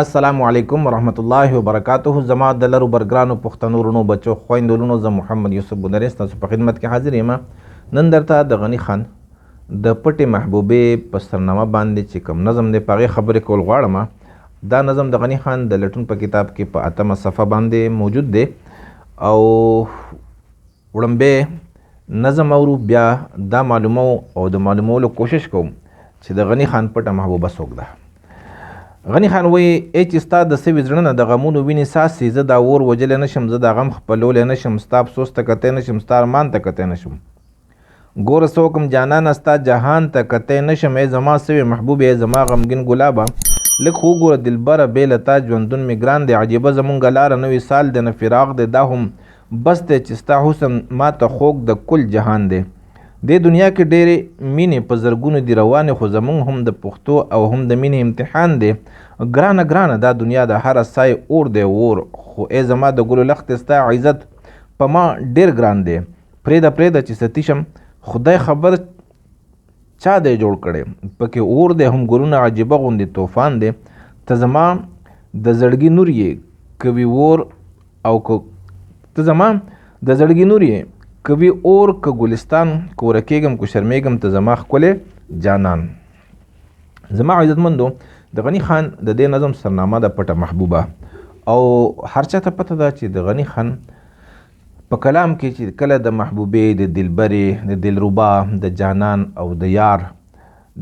السلام علیکم ورحمت الله وبرکاته. زما د لرو برګرانو پښتنو ورونو بچو خویندو لونو زه محمد یوسف بونریس تاسو په خدمت کې حاضر یم. نن درته د غنی خان د پټې محبوبې په سرنامه باندې چې کوم نظم دی په هغې خبرې کول غواړم. دا نظم د غنی خان د لټون په کتاب کې په 8مه صفحه باندې موجود دی او وړاندې نظم اورو بیا دا معلومو او د معلومولو کوشش کوم چې د غنی خان پټه محبوبه څوک ده. غنی خان وایي ای چې ستا د سوي زړه نه د غمونو وینې څاڅي، زه دا اور وجلی نشم، زه دا غم خپلولی نشم، ستا افسوس ته کتی نشم، ستا ارمان ته کتی نشم. ګوره څه وکم جانانه ستا جهان ته کتی نشم، ای زما سوي محبوب، ای زما غمګین ګلابه لږ خو وګوره دلبره بې له تا ژوندون مې ګران دی. عجیبه زمونږ لاره نوی سال دی نه فراق دی، دا هم بس دی چې ستا حسن ما ته خوږ د کل جهان دی. دې دنیا کې ډېرې مینې په زرګونو دي روانې، خو زمونږ هم د پښتو او هم د مینې امتحان دی. ګرانه ګرانه دا دنیا د هره سای اور دی اور، خو ای زما د ګلو لختې ستا عزت په ما ډېر ګران دی. پرېږده چې ستی شم، خدای خبر چا دی جوړ کړی، پکې اور دی هم ګلونه عجیبه غوندې طوفان دی. ته زما د زړګي نور یې کوي اور او ته زما د زړګي نور یې کوي اور که ګلستان، که ورکېږم که شرمېږم، ته زما ښکلی جانان. زما عزتمندو د غنی خان د دې نظم سرنامه د پټه محبوبه، او هر چا ته پته ده چې د غنی خان په کلام کې چې کله د محبوبې، د دلبرې، د دلربا، د جانان او د یار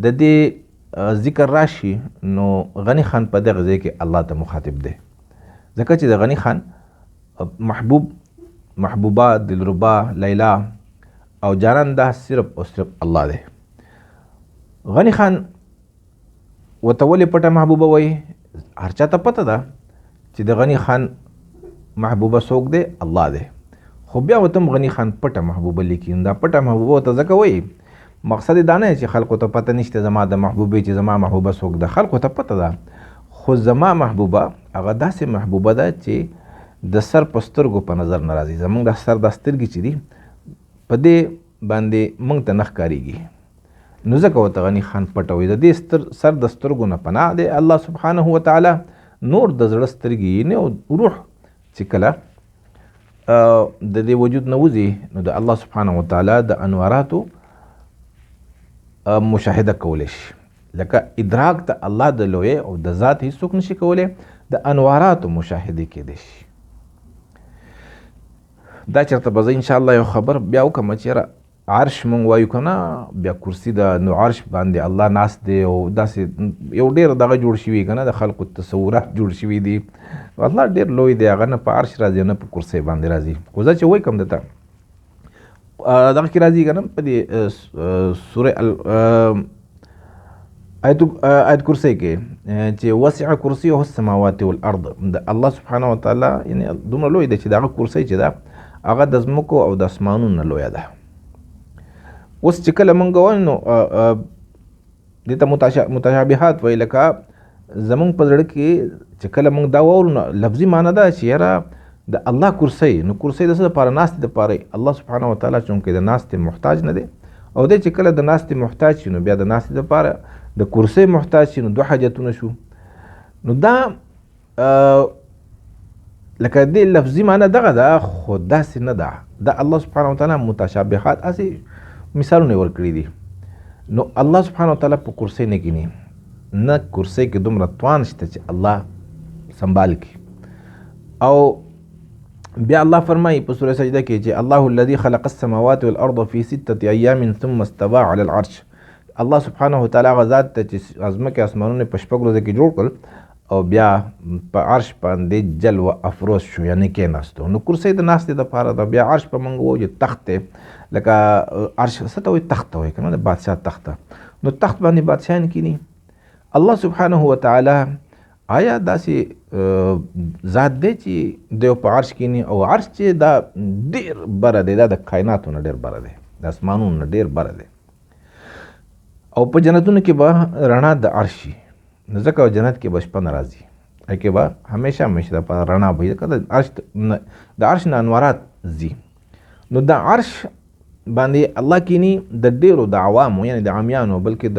د دې ذکر راشي، نو غنی خان په دغه ځای کې الله ته مخاطب دی، ځکه چې د غنی خان محبوب، محبوبه، دلربا، لیلا او جانان دا صرف او صرف الله دی. غنی خان ورته ولې پټه محبوبه وایي؟ هر چا ته پته ده چې د غنی خان محبوبه څوک دی؟ الله دی. خو بیا ورته هم غنی خان پټه محبوبه لیکي. دا پټه محبوبه ورته ځکه وایي، مقصد دا نه چې خلکو ته پته نشته زما د محبوبې چې زما محبوبه څوک ده، خلکو ته پته ده. خو زما محبوبه هغه داسې محبوبه ده چې د سر په سترګو په نظر نه راځي. زمونږ د سر دا سترګې چې دي په دې باندې موږ ته نه ښکارېږي، نو ځکه ورته غنی خان پټه وایي. د دې سر د سترګو نه پناه دی الله سبحانه وتعالی. نور د زړه سترګې نه او روح چې کله د دې وجود نه وځي، نو د الله سبحانه وتعالی د انواراتو مشاهده کولی شي. لکه ادراک د الله د لوی او د ذات هیڅوک نشي کولی، د انواراتو مشاهده کېدی شي. دا چېرته به زه انشاءالله یو خبر بیا وکړم چې عرش مونږ وایو که نه، بیا کرسي ده، نو عرش باندې الله ناست دی او داسې یو ډېر دغه جوړ شوي که نه، د خلقو تصورات جوړ شوي دي. الله ډېر لوی دی، هغه نه په عرش راځي نه په کرسۍ باندې راځي. خو زه چې وایي کوم درته دغه کې راځي که نه په دې سورې آیت کرسۍ کې چې وسع کرسیه السماوات والارض، د الله سبحانه وتعالی یعنی دومره لوی دی چې دغه کرسۍ چې ده هغه د ځمکو او د اسمانونو نه لویه ده. اوس چې کله مونږ وایو نو دې ته متشابهات وایي، لکه زمونږ په زړه کې چې کله مونږ دا واورو نو لفظي معنی ده چې یاره د الله کرسۍ، نو کرسۍ د څه دپاره؟ ناستې دپاره. الله سبحانه وتعالی چونکې د ناستې محتاج نه دی، او دی چې کله د ناستې محتاج شي نو بیا د ناستې دپاره د کرسۍ محتاج شي، نو دوه حاجتونه شو. نو دا لکه دې لفظي معنی دغه ده، خو داسې نه ده. د الله سبحانه وتعالی متشابهات هسې مثالونه یې ورکړي دي. نو الله سبحانه وتعالی په کرسۍ نه کیني، نه کرسۍ کې دومره توان شته چې الله سنبال کړي. او بیا الله فرمایي په سوره سجده کې چې الله الذي خلق السماوات والارض في 6 ايام ثم استوى على العرش. الله سبحانه وتعالی هغه ذات ته چې ځمکې اسمانونه په 6 ورځو کې جوړ کړل او بیا په عرش باندې جل و افروز شو، یعنی کېناستو. نو کرسۍ د ناستې دپاره ده. بیا عرش په موږ وایو چې تخت دی، لکه عرش څه ته وایي؟ تخت ته وایي که نه، د بادشاه تخت ته. نو تخت باندې بادشاهان کینی. الله سبحانه وتعالی آیا داسې ذات دی چې دی په عرش کینی؟ او عرش چې دا ډېر بره دی، دا د کائناتو نه ډېر بره دی، د اسمانونو نه ډېر بره دی. او په جنتونو کې به رڼا د عرش شي، نو ځکه جنت کې به شپه نه راځي، هغې به همیشه همیشه دپاره رڼا به وي، ځکه د عرش نه انوارات ځي. نو د عرش باندې الله کینی د ډیرو د عوامو یعنی د عامیانو بلکې د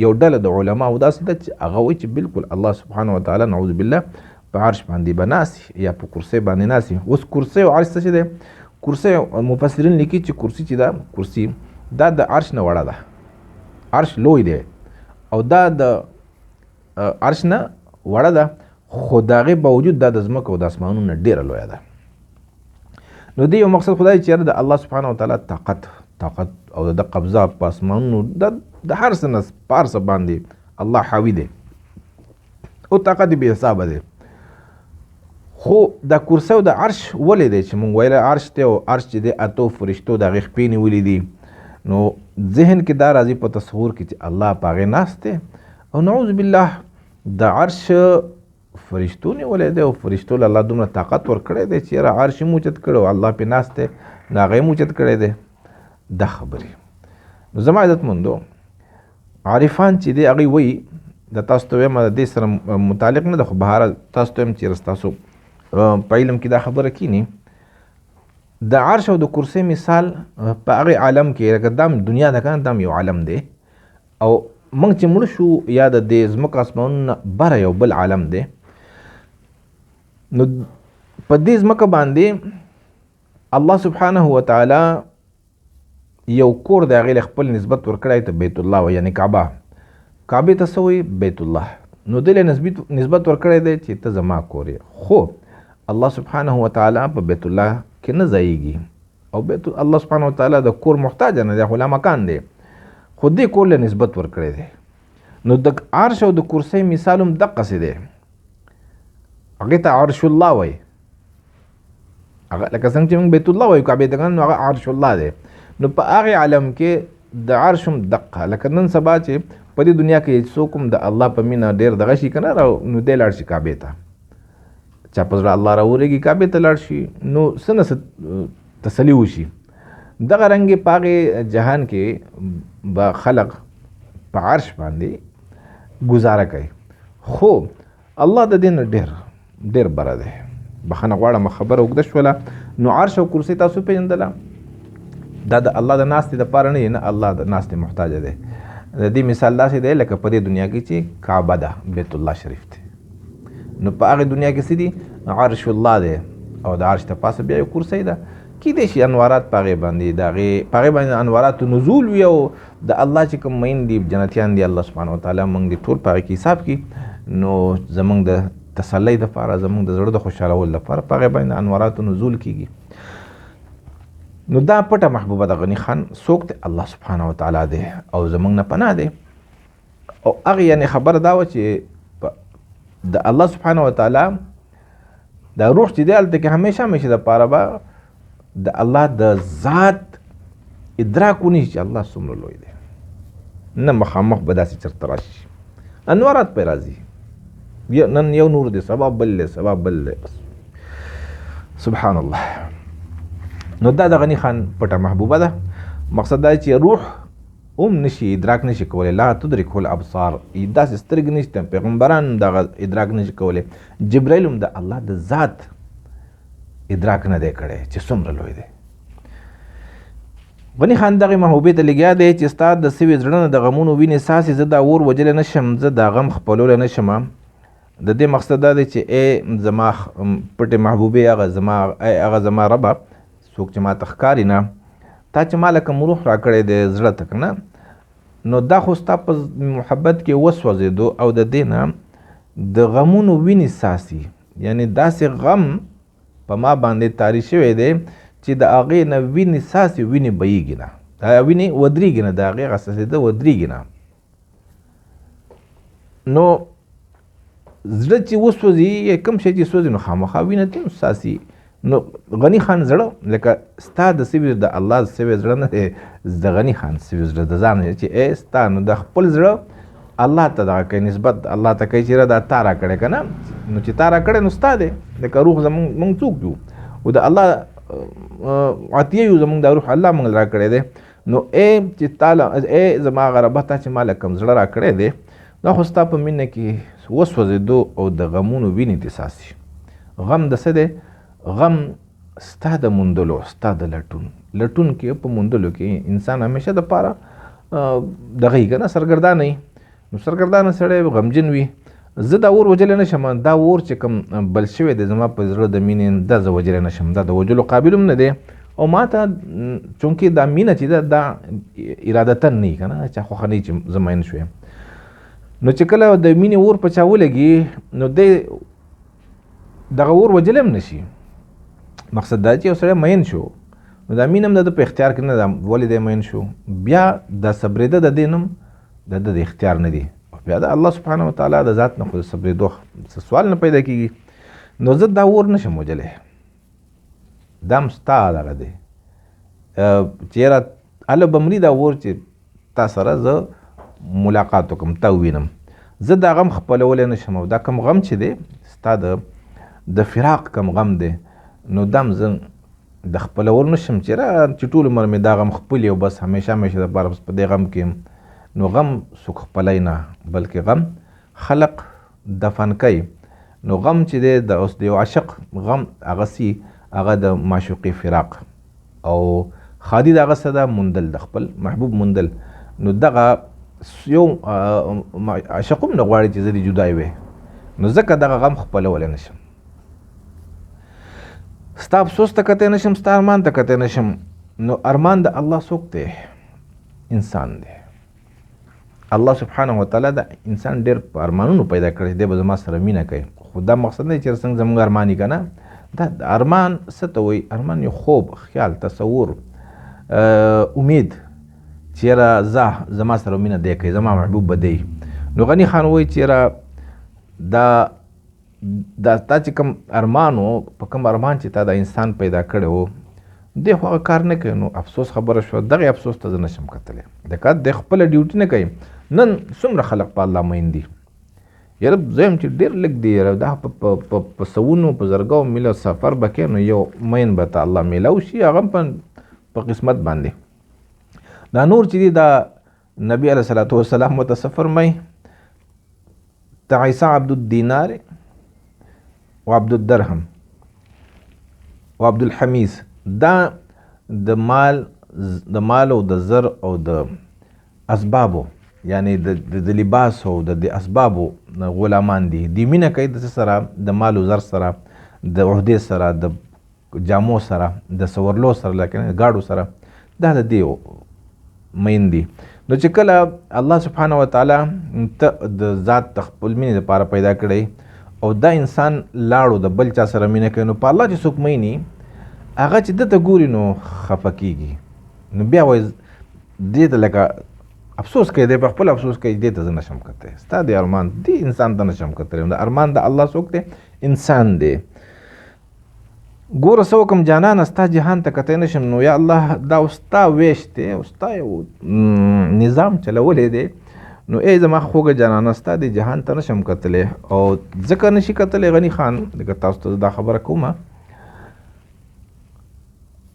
یو ډله د علماو داسې ده چې هغه وایي چې بالکل الله سبحانه وتعالی نعوذ بالله په عرش باندې به ناست یا په کرسۍ باندې ناست. اوس کرسۍ او عرش څه شی دی؟ کرسۍ مفسرین لیکي چې کرسي چې ده کرسي دا د عرش نه وړه ده. عرش لوی دی او دا د عرش نه وړه ده خو د هغې باوجود دا د ځمکو او د اسمانونو نه ډېره لویه ده. نو دې یو مقصد خدای چې د الله سبحانه وتعالی طاقت او د قبضه په اسمانونو د هر څه نه په هر څه باندې الله حاوي دی او طاقت یې بې حسابه دی. خو د کرسۍ او د عرش ولې دی چې مونږ ویله عرش دی او عرش چې دی اتو فرشتو د هغې خپې نیولي دي. نو ذهن کې دا راځي په تصور کې چې الله په هغې ناست دی او نعوذ بالله د عرش فرشتو نیولی دی او فرشتو له الله دومره طاقت ورکړی دی چې یاره عرش یې موچت کړی او الله پې ناست دی نو هغه یې موچت کړی دی. دا خبرې نو زما عزتمندو عارفان چې دی هغوی وایي د تاسو ته وایم د دې سره متعلق نه ده خو بهرحال تاسو ته وایم چې ستاسو په علم کې دا خبره کینی د عرش او د کرسۍ مثال په هغې عالم کې لکه دا دنیا ده که نه دا یو عالم دی او موږ چې مړه شو یا د دې ځمکه اسمانونو نه بره یو بل عالم دی. نو په دې ځمکه باندې الله سبحانه وتعالی یو کور د هغې له خپل نسبت ورکړی ته بیت الله و یعنی کعبه. کعبې ته څه وایي؟ بیت الله. نو دې له نسبت ورکړی دی چې ته زما کور یې. خو الله سبحانه وتعالی په بیت الله کې نه ځایږي او الله سبحانه وتعالی د کور محتاج نه دی خو لا مکان دی خو دې کور له نسبت ورکړی دی. نو د عرش او د کرسۍ مثال هم دقسې دی. هغې ته عرش الله وایي هغه لکه څنګه چې موږ بیت الله وایو کعبې ته نو هغه عرش الله دی. نو په هغې عالم کې د عرش هم دقه لکه نن سبا چې په دې دنیا کې څوک هم د الله په مینه ډېر دغه شي که نه نو دی لاړ شي کعبې ته چا په زړه الله راورېږي کعبې ته لاړ شي نو څه نه څه تسلي وشي. دغه رنګې په هغې جهان کې به خلق په عرش باندې ګزاره کوي خو الله د دې نه ډېر بره دی. بخښنه غواړم خبره اوږده شوله. نو عرش او کرسۍ تاسو پېژندله دا د الله د ناستې دپاره نه نه الله د ناستې محتاجه دی. د دې مثال داسې دی لکه په دې دنیا کې چې کعبه ده بیت الله شریف دی نو په هغې دنیا کې څه دي عرش الله دی او د عرش ته پاسه بیا یو کرسۍ ده. کیدای شي انوارات په هغې باندې د هغې په هغې باندې انواراتو نزول وي او د الله چې کوم مین دي جنتیان دي الله سبحانه وتعالی موږ دې ټول په هغې کې حساب کړي نو زموږ د تسلی دپاره زموږ د زړه د خوشحالولو لپاره په هغې باندې انواراتو نزول کیږي. نو دا پټه محبوبه د غني خان څوک دی؟ الله سبحانه وتعالی دی او زموږ نه پناه دی. او هغې یعنې خبره دا وه چې د الله سبحانه وتعالی دا روح چې دی هلته کې همیشه دپاره به د الله د ذات ادراک ونیسي چې الله څومره لوی دی. نه مخامخ به داسې چېرته راشي انوارات پرې راځي نن یو نور دی سبا بل دی سبا بل دی سبحان الله. نو دا د غني خان پټه محبوبه ده. مقصد دا چې روح هم نشي ادراک نشي کولی لا تدرکه الابصار داسې سترګې نشته پیغمبران دغه ادراک نشي کولی. جبرائیل هم د الله د ذات ادراک نه دی کړی چې څومره لوی دی. غني خان دغې محبوبې ته لګیا دی چې ستا د سوي زړه نه د غمونو وینې څاڅي زه دا اور وجلی نه شم زه دا غم خپلولی نه شم. د دې مقصد دا دی چې ای زما پټې محبوبې هغه زما ربه څوک چې ما ته ښکاري نه تا چې ما لکه روح را کړی دی زړه ته که نه نو دا خو ستا په محبت کې وسوځېدو او د دې نه د غمونو وینې څاڅي یعنې داسې غم په ما باندې تاری شوی دی چې د هغې نه وینې څاڅي وینې بهیږي نه وینې ودرېږي نه د هغې هغه څڅېده ودرېږي نه. نو زړه چې وسوځي یا کوم شی چې سوځي نو خامخا وینه ته څاڅي. نو غني خان زړه لکه ستا د سوي د الله د سوي زړه نه دی د غني خان سوي زړه د ځان چې ای ستا نو د خپل زړه الله ته دغه کوي نسبت الله ته کوي چې دا تا را کړی که نه نو چې تا را کړی نو ستا دی لکه روح زمونږ څوک یو او د الله عطیه یو زمونږ دا روح الله موږ را کړی دی. نو ای چې تا ای زما هغه ربه تا چې ما له کوم زړه را کړی دی دا خو ستا په مینه کې وسوځېدو او د غمونو وینې دې څاڅي. غم د څه دی؟ غم ستا د موندلو ستا د لټون کې په موندلو کې انسان همیشه د پاره دغه یې که نه سرګردانه وي. نو سرګردانه سړی غمجن وي. زه دا اور وجلی نه شم، دا اور چې کوم بل شوی دی زما په زړه د مینې دا زه وجلی نه شم، دا د وجلو قابل هم نه دی. او ما ته چونکې دا مینه چې ده دا ارادتا نه وي که نه، چا خوښه نه وي چې زه مین شویم. نو چې کله د مینې اور په چا ولګي نو دی دغه اور وجلی هم نه شي. مقصد دا چې یو سړی مین شو نو دا مینه هم د ده په اختیار کې نه ده. ولې دی مین شو؟ بیا دا صبرېده د دې نوم د ده د اختیار نه دی. بیا د الله سبحانه وتعالی د ذات نه خو د صبرېدو سوال نه پیدا کېږي. نو زه دا اور نه شم وجلی، دا هم ستا دغه دی چې یاره هله به مري دا اور چې تا سره زه ملاقات وکړم، تا ووینم. زه دا غم خپلولی نه شم. او دا کم غم چې دی ستا د فراق کم غم دی، نو دا هم زه د خپلول نه شم چې ټول عمر مې دا غم خپلي او بس همیشه دپاره بس په دې غم کې. نو غم څوک خپلی نه بلکې غم خلق دفن کوي. نو غم چې دی د اوس د یو عاشق غم هغسې هغه د معشوقي فراق او خادي د هغه څه ده موندل، د خپل محبوب موندل. نو دغه یو عاشق هم نه غواړي چې زه دې جدای وی. نو ځکه دغه غم خپلولی نه شم. ستا افسوس ته کتی نه شم، ستا ارمان ته کتی نه شم. نو ارمان د الله څوک دی؟ انسان دی. الله سبحانه وتعالی د انسان ډېر په ارمانونو پیدا کړی دی، به زما سره مینه کوي. خو دا مقصد نه چې څنګه زموږ ارمان یې که نه، دا ارمان څه ته وایي؟ ارمان یو خوب، خیال، تصور، امید چې یاره زما سره مینه دی کوي، زما محبوب به دی. نو غني خان وایي چې یاره دا تا چې کوم ارمان و، په کوم ارمان چې تا دا انسان پیدا کړی و، دی خو هغه کار نه کوي. نو افسوس خبره شوه. دغې افسوس ته زه نه شم کتلی. د خپله ډیوټي نه کوي. نن څومره خلق په الله مین دي. یاره زه یم چې ډېر لږ دی، یاره دا په سوونو په زرګو میله سفر به کوې نو یو مین به ته الله میلاو شي، هغه هم په قسمت باندې. دا نور چې دی دا نبی علیه صلات وسلام ورته سفر می تعیسا عبد الدینار و عبد الدرهم و عبد الحمیس. دا د مال او د زر او د اسبابو، یعنی د لباس او د اسبابو غلامان دي. دی مینه کوي د څه سره؟ د مال او زر سره، د عهدې سره، د جامو سره، د سورلو سره، لکه ګاډو سره. دا د دې مین دي. نو چې کله الله سبحانه وتعالی ته د ذات د خپل مینې دپاره پیدا کړی او دا انسان لاړو د بل چا سره مینه کوي، نو په الله چې څوک میني هغه چې ده ته ګوري نو خفه کېږي. نو بیا وایي دې ته لکه افسوس کوي، دی په خپل افسوس کوي، دې ته زه نشم کتلی. ستا د ارمان دې انسان ته نشم کتلی. د ارمان د الله څوک دی؟ انسان دی. ګوره څه وکړم جانانه، ستا جهان ته کتی نه شم. نو یا الله دا ستا ویش دی او ستا یو نظام چلولی دی. نو ای زما خوږه جانانه ستا د جهان ته نشم کتلی. او ځکه نشي کتلی غني خان، لکه تاسو ته دا خبره کومه،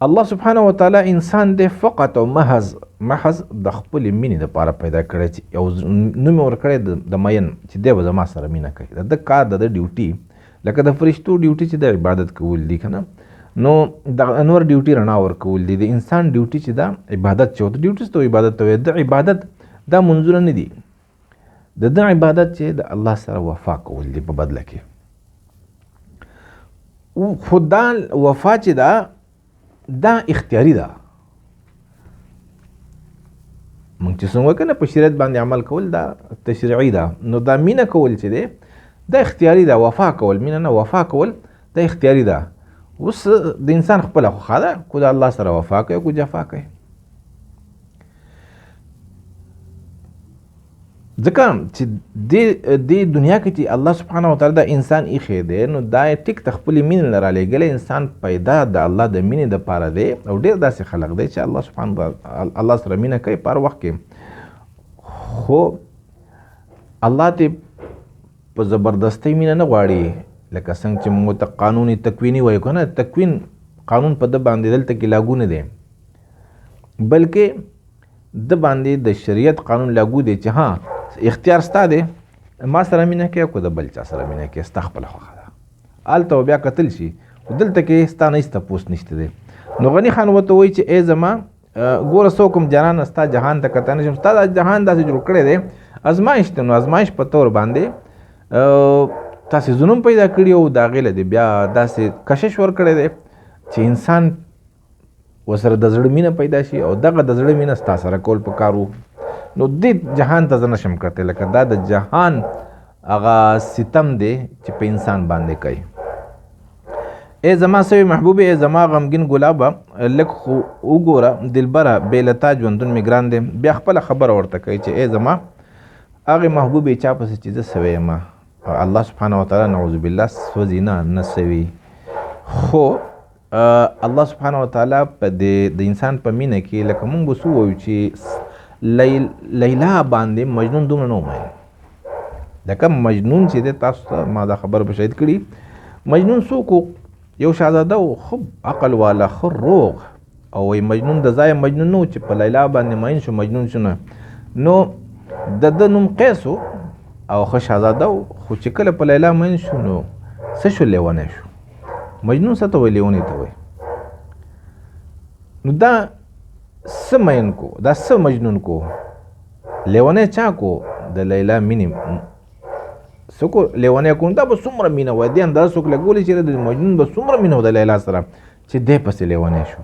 الله سبحانه وتعالی انسان دی فقط او محض د خپلې مینې دپاره پیدا کړی، چې یو نوم یې ورکړی د مین چې دی به زما سره مینه کوي. د ده کار د ده ډیوټي لکه د فرشتو ډیوټي چې د عبادت کول دي که نه، نو د انور ډیوټي رڼا ورکول دي. د انسان ډیوټي چې دا عبادت چې د ډیوټي ته عبادت ته وایي. د عبادت دا منځونه نه دي. د ده عبادت چې د الله سره وفا کول دي په بدله کې. خو دا وفا چې دا اختیاري ده. موږ چې څنګه که نه په شریعت باندې عمل کول دا تشریعي ده. نو دا مینه کول چې دی دا اختیاري ده. وفا کول، مینه نه، وفا کول دا اختیاري ده. اوس د انسان خپله خوښه ده، کو د الله سره وفا کوي کو جفا کوي. ځکه چې دې دنیا کې چې الله سبحانه وتعالی د انسان ایښی دی، نو دا یې ټیک ته خپلې مینې نه رالیږلی. انسان پیدا د الله د مینې دپاره دی. او ډېر داسې خلک دی چې الله سبحانه الله سره مینه کوي په هر وخت کې، خو الله ته په زبردستۍ مینه نه غواړي. لکه څنګه چې موږ ته قانون تکویني وایو که نه، تکوین قانون په ده باندې دلته کې لاګو نه دی، بلکې د باندې د شریعت قانون لاګو دی چې ها اختیار ستا دی، ما سره مینه کوي کو د بل چا سره مینه کوي، ستا خپله خوښه ده. هلته بیا کتل شي دلته کې ستا نه هېڅ تپوس نشته دی. نو غني خان ورته وایي چې ای زما ګوره څوک هم جانانه ستا جهان ته کته نه شم، ستا دا جهان داسې جوړ کړی دی ازمایش دی. نو ازمایش په طور باندې تاسې ظلم پیدا کړي او د هغې له دې بیا داسې کشش ورکړی دی چې انسان ورسره د زړه مینه پیدا شي او دغه د زړه مینه ستا سره کول پکار وو. نو دې جهان ته زه نشم کتلی لکه دا د جهان هغه ستم دی چې په انسان باندې کوي. ای زما سوی محبوبې، ای زما غمګین ګلابه، لږ خو وګوره دلبره بې له تا ژوندون مې ګران دی. بیا خپله خبره ورته کوي چې ای زما هغې محبوبې چا پسې چې زه سوی یم. الله سبحانه وتعالی نعوذ بالله سوځي نه سوي. خو الله سبحانه وتعالی په د انسان په مینه کې لکه مونږ به څه وایو چې لیلا باندې مجنون دومره نه ومایل. لکه مجنون چې دی تاسو ته ما دا خبره به شاید کړي، مجنون څوک یو شهزاده و ښه عقل والا ښه روغ او وایي مجنون د ځایه مجنون نه و چې په لیلا باندې مین شو مجنون شو نه. نو د نوم قیس و او ښه شهزاده و، خو چې کله په لیلا مین شو نو څه شو لیونی شو. مجنون څه ته وایي؟ لیونی ته وایي. نو دا څه مین کو، دا څه مجنون کو، لیونی چا کو؟ د لیلا مینې څه کو لیونی کو. دا به څومره مینه وای، دې اندازه څوک لګولی چې د مجنون به څومره مینه و د لیلا سره چې دی پسې لیونی شو.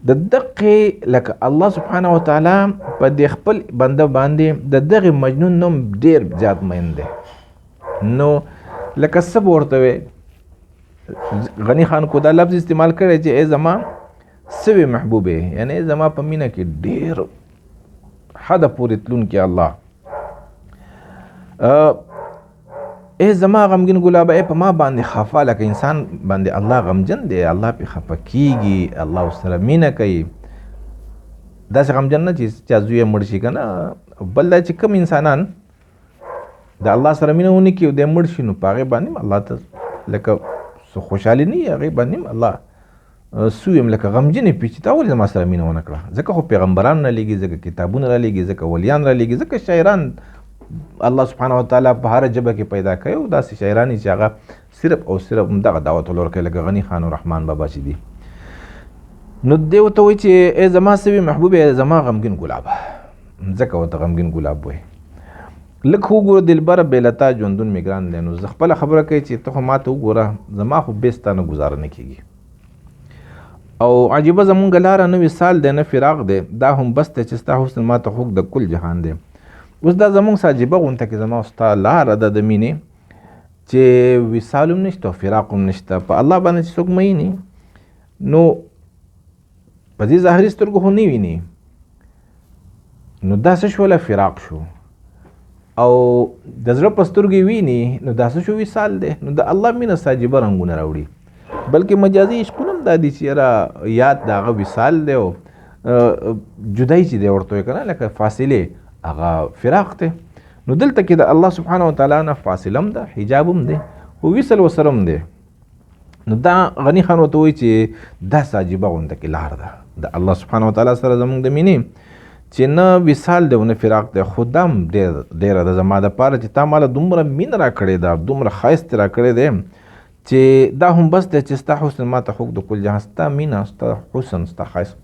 د دقې لکه الله سبحانه وتعالی په دې خپل بنده باندې د دغې مجنون نوم ډېر زیات مین دی. نو لکه څه به ورته وی غني خان کو دا لفظ استعمال کړی چې ای زما سوی محبوبې، یعنی ای زما په مینه کې ډېر حده پورې تلونکی الله. ای زما غمګین ګلابه، ای په ما باندې خفه، لکه انسان باندې الله غمجن دی، الله پې خفه کېږي، الله ورسره مینه کوي. داسې غمجن نه چې چا زوی یې مړ شي که نه، بل دا چې کوم انسانان د الله سره مینه ونه کړي او دی مړ شي، نو په هغې باندې هم الله ته لکه څه خوشحالي نه وي، هغې باندې هم الله سوی هم لکه غمجن یې پي چې تا ولې زما سره مینه ونه کړه. ځکه خو پیغمبران را لېږي، ځکه کتابونه را لېږي، ځکه ولیان را لېږي، ځکه شاعران الله سبحانه وتعالی په هره ژبه کې پیدا کوي او داسې شاعران چې هغه صرف او صرف دغه دعوت ولور کوي لکه غني خان رحمان بابا چې دي. نو دی ورته وایي چې ای زما سوی محبوبې، ای زما غمګین ګلابه، ځکه ورته غمګین ګلاب وایي. لږ خو وګوره دلبره بې له تا ژوندون مې ګران دی. نو زه خپله خبره کوي چې ته خو ما ته وګوره، زما خو بې ستا نه ګزاره نه کېږي. او عجیبه زمونږ لاره نه وصال دی نه فراق دی، دا هم بس دی چې ستا حسن ما ته خوږ د کل جهان دی. اوس دا زمونږ څه عجیبه غونته کې زما او ستا لاره ده د مینې چې وصال هم نشته او فراق هم نشته. په الله باندې چې څوک مینې نو په دې ظاهري سترګو خو نه ویني، نو دا څه شوله فراق شو. او د زړه په سترګې ویني نو دا څه شو وصال دی. نو د الله مینه څه عجیبه رنګونه راوړي. بلکې مجازي عشقونه هم دا دي چې یاره یاد د هغه وصال دی او جدایي چې دی ورته وایي که نه، لکه فاصلې هغه فراق دی. نو دلته کې د الله سبحانه وتعالی نه فاصله هم ده، حجاب هم دی او وصل ورسره هم دی. نو دا غني خان ورته وایي چې داسې عجیبه غونده کې لار ده د الله سبحانه وتعالی سره زموږ د مینې چې نه وصال دی او نه فراق دی. خو دا هم ډېره ده زما دپاره چې تا ماله دومره مینه را کړې ده، دومره ښایست را کړی دی چې دا هم بس دی چې ستا حسن ما ته خوږ د کل جهان. ستا مینه، ستا حسن، ستا ښایست،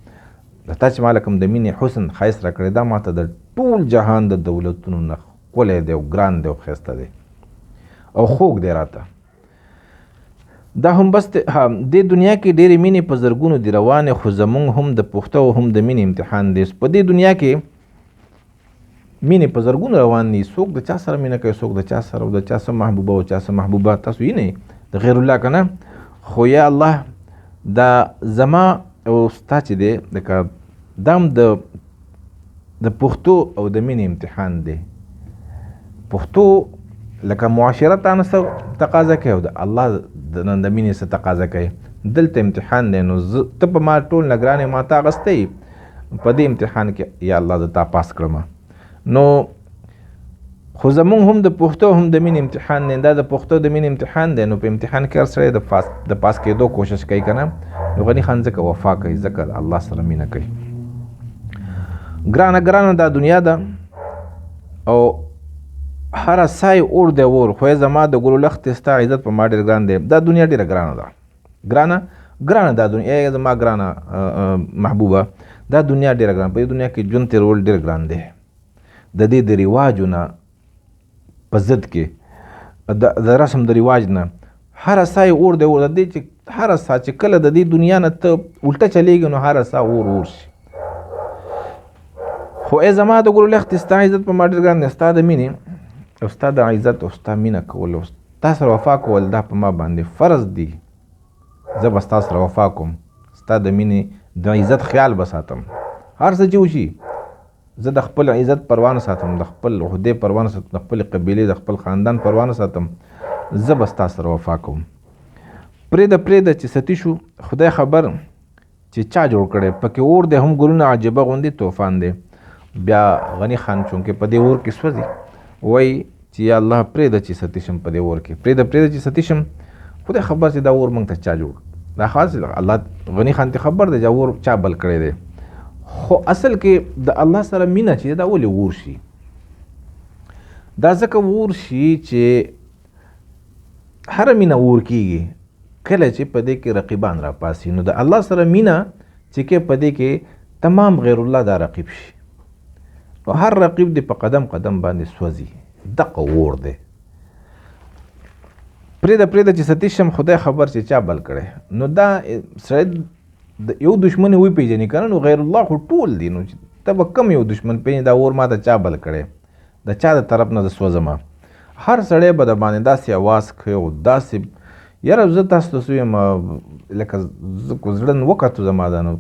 تا چې ما له کوم د مینې حسن ښایست را کړی دا ما ته د ټول جهان د دولتونو نه ښکلی دی او ګران دی او ښایسته دی او خوږ دی راته. دا هم بس دې دنیا کې ډېرې مینې په زرګونو دي روانې، خو زمونږ هم د پښتو هم د مینې امتحان دی. په دې دنیا کې مینې په زرګونو روان دي، څوک د چا سره مینه کوي، څوک د چا سره، او د چا څه محبوبه او چا څه محبوبه، تاسو وینئ د غیر الله که نه. خو یا الله دا زما او ستا چې دی لکه دا هم د پښتو او د مینې امتحان دی. پښتو لکه معاشرتانه څه تقاضا کوي او د الله د مینې څه تقاضا کوي. دلته امتحان دی. نو ته په ما ټول نه ګرانې ما ته اخیستی په دې امتحان کې یا الله زه تا پاس کړم. نو خو زمونږ هم د پښتو هم د مینې امتحان دی. دا د پښتو د مینې امتحان دی. نو په امتحان کې هر سړی د پاس کېدو کوشش کوي که نه. نو غني خان ځکه وفا کوي، ځکه الله سره مینه کوي. ګرانه دا دنیا ده او هر سای اور دی اور خو زما د ګلو لخت ستا عزت په ما ډېر ګران دی. دا دنیا ډېره ګرانه ده، ګرانه دا دنیا زما ګرانه محبوبه، دا دنیا ډېره ګرانه. په دې دنیا کې ژوند تېرول ډېر ګران دی. د دې د رواجو نه په ضد کې د رسم د رواج نه هر سای اور دی اور. د دې چې هر سا چې کله د دې دنیا نه ته الټه چلیږي نو هر سا اور شي. خو زما د ګلو لخت ستا عزت په ما ډېر ګران دی. ستا د مینې او ستا د عزت او ستا مینه کول او ستا سره وفا کول دا په ما باندې فرض دي. زه به ستا سره وفا کوم، ستا د مینې د عزت خیال به ساتم. هر څه چې وشي زه د خپل عزت پروا نه ساتم، د خپل عهدې پروا نه ساتم، د خپل قبیلې د خپل خاندان پروا نه ساتم. زه به ستا سره وفا کوم. پرېږده چې ستی شو، خدای خبر چې چا جوړ کړی. پکې اور دی هم ګلونه عجیبه غوندې طوفان دی. بیا غني خان چونکې په دې اور کې سوځي وایي چې یا الله پرېږده چې ستی شم په دې اور کې، پرېږده چې ستی شم. خدای خبر چې دا اور موږ ته چا جوړ، دا خاص الله غني خان ته خبر دی چې اور چا بل کړی دی. خو اصل کې د الله سره مینه چې دا ولې اور شي؟ دا ځکه اور شي چې هر مینه اور کېږي کله چې په دې کې رقیبان را پاسي. نو د الله سره مینه چې کې په دې کې تمام غیر الله دا رقیب شي، نو هر رقیب دی په قدم قدم باندې سوځي. دغه اور دی. پرېږده چې ستی شم، خدای خبر چې چا بل کړی. نو دا سړی د یو دشمن وپېژني که نه، نو غیر الله خو ټول دی. نو ته به کم یو دشمن پېژنې دا اور ما ته چا بل کړی، د چا د طرف نه د سوځمه. هر سړی به د باندې داسې اواز کوي او داسې یاره زه تاسو ته سویم لکه زه کو زړه وکتو زما دا نو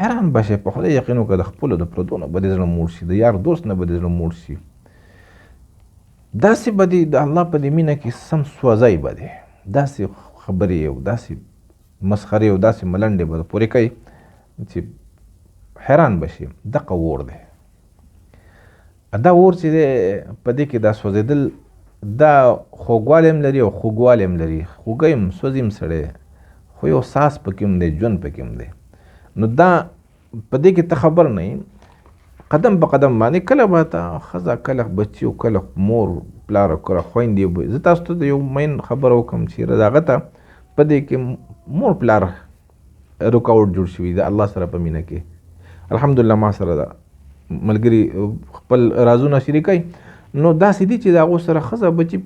حیران به شئ. په خدای یقین وکړه د خپلو د پردو نه به دې زړه موړ شي، د یار دوست نه به دې زړه موړ شي. داسې به دې د الله په دې مینه کې سم سوځی به دی. داسې خبرې او داسې مسخرې او داسې ملنډې به پورې کوي چې حیران به شي. دغه اور دی. دا اور چې دی په دې کې دا سوځېدل دا خوږوالی هم لري او خوږوالی هم لري. خوږی هم سوځي هم سړی، خو یو ساس پکې هم دی، ژوند پکې هم دی. نو دا په دې کې ته خبر نه یې قدم په قدم باندې کله به ته ښځه، کله بچي او کله مور پلار او کله خویندې. زه تاسو ته د یو مین خبره وکړم چې د هغه ته په دې کې مور پلار رکاوټ جوړ شوي د الله سره په مینه کې. الحمدلله ما سره د ملګري خپل رازونه شریکوي. نو داسې دي چې د هغو سره ښځه بچي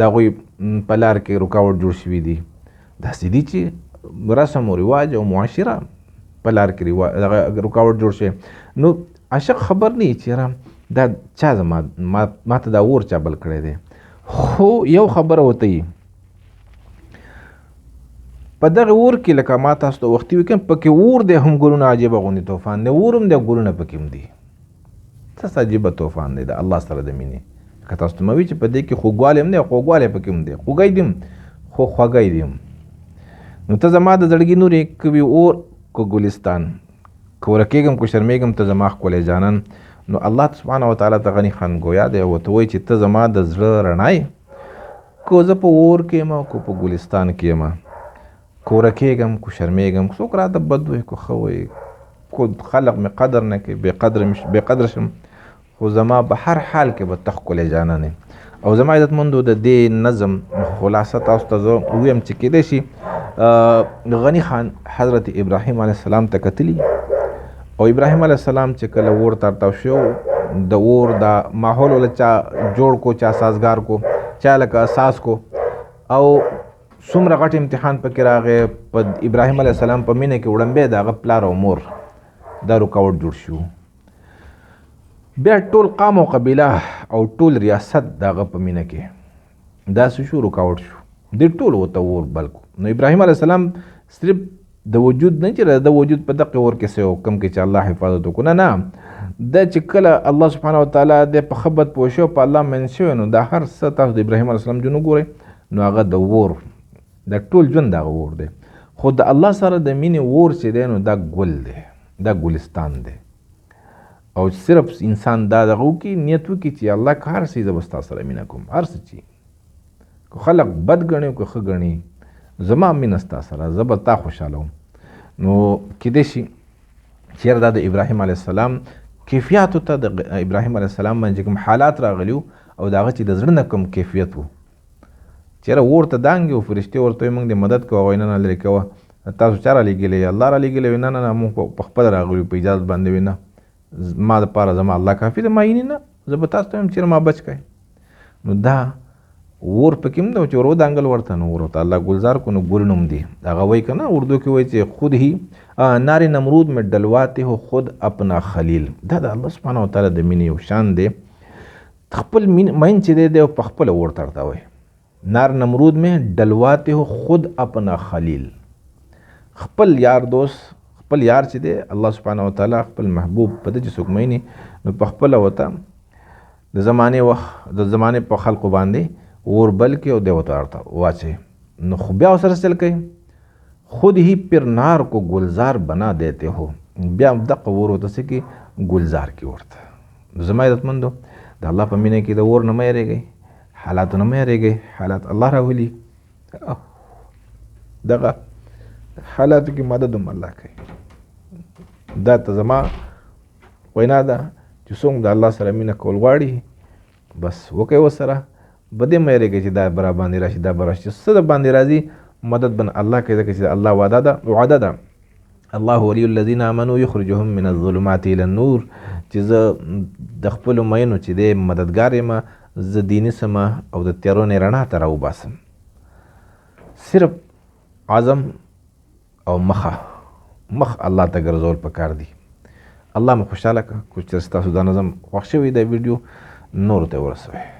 د هغوی په لار کې رکاوټ جوړ شوي دي. داسې دي چې رسم و رواج او معاشره په لار کې رکاوټ جوړ شي. نو عاشق خبر نه چې یاره دا چا زما ما ته دا اور چا بل کړی دی. خو یو خبره ورته وي په دغه اور کې لکه ما تاسو ته وختي وکړم پکې اور دی هم ګلونه عجیبه غوندې طوفان دی. اور هم دی ګلونه پکې هم دي. څه عجیبه طوفان دی د الله سره د مینې. که تاسو ته مې وي چې په دې کې خوږوالی هم دی او خوږوالی پکې هم دی، خوږی دی هم خو خوږی دی هم. نو ته زما د زړګي نورې کوي اور که ګلستان، که ورکېږم که شرمېږم ته زما ښکلی جانان. نو الله سبحانه وتعالی ته غني خان ګویا دی او ته وایي چې ته زما د زړه رڼا یې. که زه په اور کې یم او که په ګلستان کې یم، که ورکېږم که شرمېږم، که څوک راته بد وایي که ښه وایي، که خلق مې قدر نه کوي بې قدر شم، خو زما په هر حال کې به ته ښکلی جانان یې. او زما عزتمندو د دې نظم خلاصه تاسو ته زه ووایم چې کیدای شي غني خان حضرت ابراهیم علیه السلام ته کتلي او ابراهیم علیه السلام چې کله اور ته تاو شو د اور دا ماحول له چا جوړ کو، چا سازگار کو، چا لکه اساس کو، او څومره غټ امتحان پکې راغی. په ابراهیم علیه السلام په مینه کې وړاندې د هغه پلار او مور دا رکاوټ جوړ شو. بیا ټول قام او قبیله او ټول ریاست د هغه په مینه کې داسې شو رکاوټ شو. دې ټول ورته اور بل کو. نو ابراهیم علیه السلام صرف د وجود نه چې د وجود په دغه اور کې څه حکم کې چې الله حفاظت وکړو، نه دا چې کله الله سبحانه وتعالی د په خبرت پوه شو په الله من شوی نو دا هر څه تاسو د ابراهیم علیه السلام جنو ګورئ نو هغه د اور د ټول ژوند دغه اور دی. خو د الله سره د مینې اور چې دی نو دا ګل دی، دا ګلستان دی. او صرف انسان دا دغه وکړي نیت وکړي چې الله که هر څه زه به ستا سره مینه کوم، هر څه چې که خلق بد ګڼي او که ښه ګڼي زما مینه ستا سره، زه به تا خوشحالوم. نو کیدای شي چېرې دا د ابراهیم علیه السلام کیفیاتو ته د ابراهیم علیه السلام باندې کوم حالات راغلي او د هغه چې د زړه نه کوم کیفیت و چېرې اور ته دانګې و فرشتې ورته وایي موږ دې مدد کوه هغوی نه لرې کوه تاسو چا رالیږلی الله رالیږلی وي نه نه نه موږ په خپله راغلي په اجازت باندې وي نه ما دپاره زما الله کافي ده ما ییني نه زه به تاسو ته وایم چېرې ما بچ کړئ نو دا اور پکې هم ده چې ور ودانګل ورته نو ور ورته الله ګلزار کو نو ګل نوم دی هغه وایي که نه اردو کې وایي چې خود هی نار نمرود میں ڈلواتے ہو خود اپنا خلیل دا د الله سبحانه وتعالی د مینې یو شان دی خپل مین چې دی دی په خپله اور ته ورته وایي نار نمرود میں ڈلواتے ہو خود اپنا خلیل خپل یار دوست خپل یار چې دی الله سبحانه وتعالی خپل محبوب په ده چې څوک مینې نو په خپله ورته د زمانې وخت د زمانې په خلقو باندې اور بل کې او دی ورته ورته واچوي نو خو بیا ورسره چل کوي خود ही پر نار को गुलजार बना देते हो بیا دغه اور ورته څه کې ګلزار کې ورته زما عزتمندو د الله په مینه کې د اور نه مه یېرېږئ حالاتو نه مه یېرېږئ حالات الله راولي دغه حالاتو کې مدد هم الله کوي دا ته زما وینا ده چې څوک د الله سره مینه کول غواړي بس وکړئ ورسره بدې مه یېرېږئ چې دا به را باندې راشي دا به راشي څه د باندې راځي مدد بن الله کوي ځکه چې الله وعده ده الله ولي الذین آمنوا یخرجهم من الظلمات الى النور چې زه د خپلو مینو چې دی مددګار یم زه دیني سمه او د تیارو نه رڼا ته راوباسم صرف عزم او مخ الله ته ګرځول پکار دي الله مو خوشحاله که کوم چې ستاسو دا نظم خوښ شوی دا ویډیو نورو ته ورسوئ